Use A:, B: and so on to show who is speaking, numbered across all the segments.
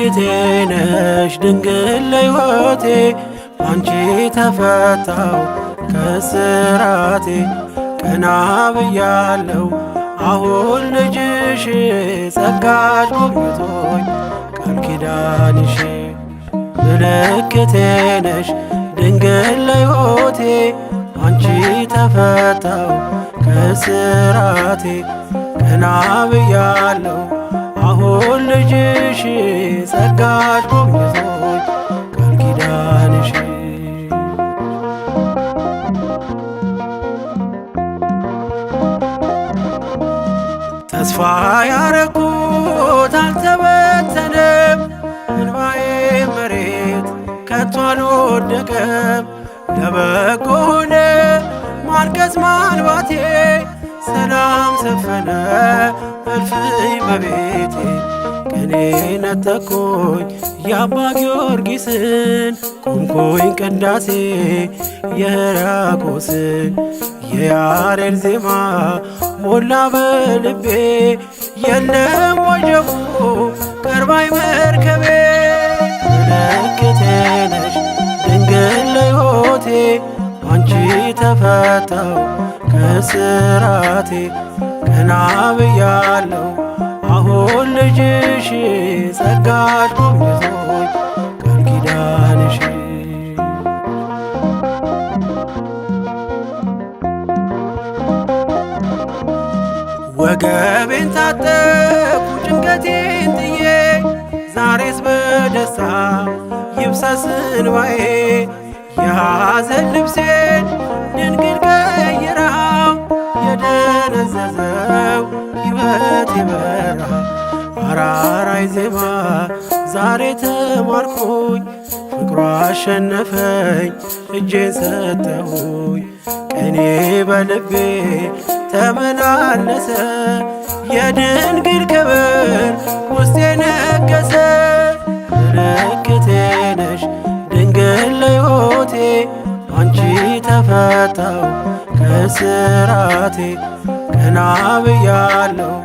A: ምልክቴ ነሽ ድንግል ለሕይወቴ አንቺ ተፈታው ከስራቴ ቀና ብያለው አሁን ልጅሽ ጸጋሽ ጎብኝቶኝ ቃል ኪዳንሽ ምልክቴ ነሽ ድንግል ለሕይወቴ አንቺ ተፈታው ከስራቴ ቀና ብያለው አሁን ልጅሽ ጸጋሽ ጎብኝቶኝ ቃል ኪዳንሽ ተስፋ ያረኩት አልተበተነም እንባዬ መሬት ከቶ አልወደቀም ለበጎ ሆነ ማልቀስ ማልባቴ ሰላም ሰፈነ እልፍኝ በቤቴ ቀኔ ነጠቆኝ የአባ ጊዮርጊስን ቆምኩኝ ቅዳሴ የሕርያቆስን የያሬድ ዜማ ሞላ በልቤ የለም ወጀቡ ቀርባይ መርከቤ ምልክቴ ነሽ ድንግል ለሕይወቴ አንቺ ተፈታው ከስራቴ ቀና ብያለው አሁን ልጅሽ ጸጋሽ ጎብኝቶኝ ቃል ኪዳንሽ ወገቤን ታጠቅኩ ጭንቀቴን ጥዬ ዛሬስ በደስታ ይብሰስ እንባዬ የሐዘን ልብሴን ድንግል ቀይራው የደነዘዘው ሕይወቴ በራ አራራይ ዜማ ዛሬ ተማርኩኝ ፍቅሯ አሸነፈኝ እጄን ሰጠሁኝ ቀኔ በልቤ ተመላለሰ የድንግል ክብር ውስጤ ነገሰ ምልክቴ ነሽ ድንግል ለሕይወቴ አንቺ ተፈታው ከስራቴ ቀና ብያለው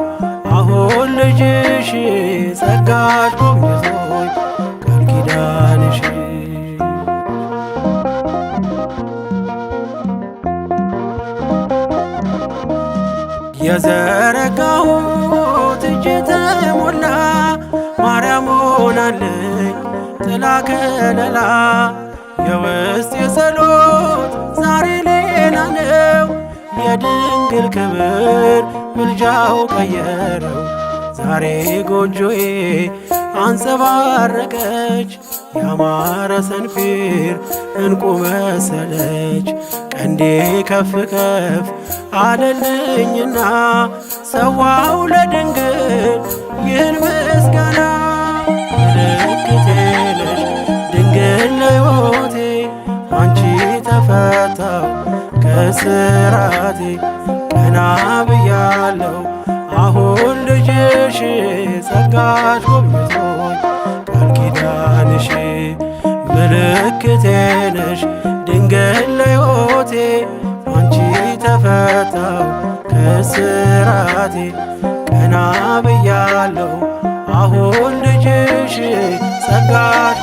A: አሁን ልጅሽ ጸጋሽ ጎብኝቶኝ ቃል ኪዳንሽ የዘረጋሁት እጄ ተሞላ ማርያም ሆናለኝ ጥላ ከለላ የውስጥ የጸሎት ዛሬ ሌላ ነው የድንግል ክብር ምልጃው ቀየረው ዛሬ ጎጆዬ አንጸባረቀች ያማረ ሰንፔር እንቁ መሰለች ቀንዴ ከፍ ከፍ አለልኝና ሰዋው ለድንግል ይህን ምስጋና ምልክቴ ነሽ ድንግል ለሕይወቴ አንቺ ተፈታው ከስራቴ ቀና ብያለው አሁን ልጅሽ ጸጋሽ ጎብኝቶኝ ቃል ኪዳንሽ ምልክቴ ነሽ ድንግል ለሕይወቴ አንቺ ተፈታው ከስራቴ ቀና ብያለው አሁን ልጅሽ ጸጋሽ